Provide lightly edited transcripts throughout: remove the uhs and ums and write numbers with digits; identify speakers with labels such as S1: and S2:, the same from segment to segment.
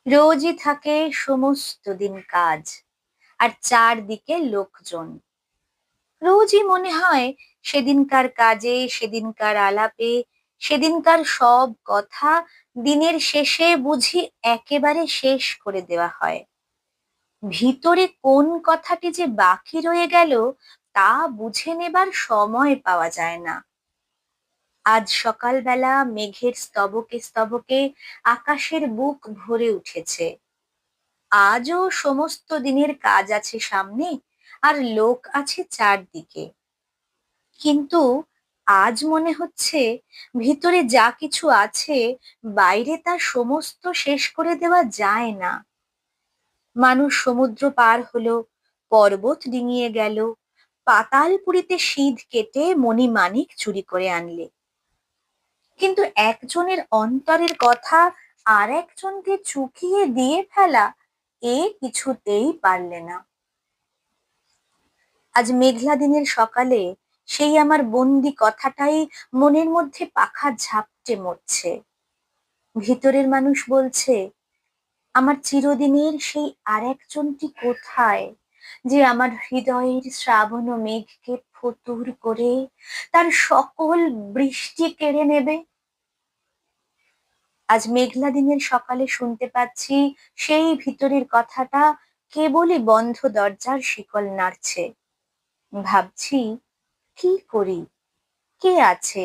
S1: রোজই থাকে সমস্ত দিন কাজ, আর চারদিকে লোকজন। রোজই মনে হয় সেদিনকার কাজে, সেদিনকার আলাপে, সেদিনকার সব কথা দিনের শেষে বুঝি একেবারে শেষ করে দেওয়া হয়। ভিতরে কোন কথাটি যে বাকি রয়ে গেল তা বুঝে নেবার সময় পাওয়া যায় না। আজ সকালবেলা মেঘের স্তবকে স্তবকে আকাশের বুক ভরে উঠেছে। আজও সমস্ত দিনের কাজ আছে সামনে, আর লোক আছে চারদিকে। কিন্তু আজ মনে হচ্ছে ভিতরে যা কিছু আছে বাইরে তা সমস্ত শেষ করে দেওয়া যায় না। মানুষ সমুদ্র পার হলো, পর্বত ডিঙিয়ে গেল, পাতালপুরীতে সিঁধ কেটে মণিমাণিক চুরি করে আনলে, কিন্তু একজনের অন্তরের কথা আর একজনকে চুকিয়ে দিয়ে ফেলা এ কিছুতেই পারলে না। আজ মেঘলা দিনের সকালে সেই আমার বন্দি কথাটাই মনের মধ্যে পাখা ঝাপটে মরছে। ভিতরের মানুষ বলছে, আমার চিরদিনের সেই আর একজনটি কোথায়, যে আমার হৃদয়ের শ্রাবণ মেঘকে ফতুর করে তার সকল বৃষ্টি কেড়ে নেবে। আজ মেঘলা দিনের সকালে শুনতে পাচ্ছি সেই ভিতরের কথাটা কেবলই বন্ধ দরজার শিকল নাড়ছে। ভাবছি, কি করি? কে আছে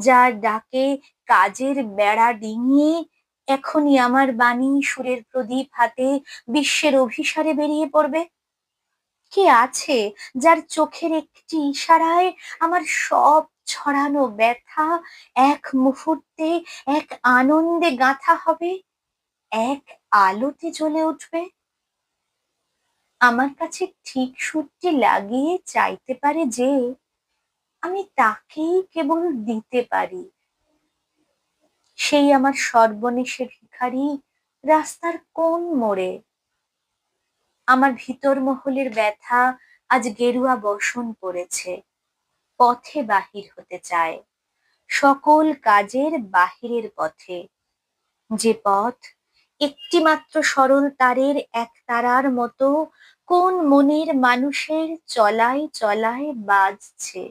S1: যার ডাকে কাজের বেড়া ডিঙিয়ে এখনই আমার বাণী সুরের প্রদীপ হাতে বিশ্বের অভিসারে বেরিয়ে পড়বে? কে আছে যার চোখের একটি ইশারায় আমার সব ছড়ানো ব্যথা এক মুহূর্তে এক আনন্দে গাঁথা হবে, এক আলোতে জ্বলে উঠবে? আমার কাছে ঠিক সুরটি লাগিয়ে চাইতে পারে যে আমি তাকেই কেবল দিতে পারি। সেই আমার সর্বনেশে ভিখারি রাস্তার কোন মোড়ে। আমার ভিতর মহলের ব্যথা আজ গেরুয়া বসন পড়েছে, পথে বাহির হতে চায়, সকল কাজের বাহিরের পথে। যে পথ একটি মাত্র সরল তারের এক তারার মতো কোন মনের মানুষের চলায় চলায় বাজছে।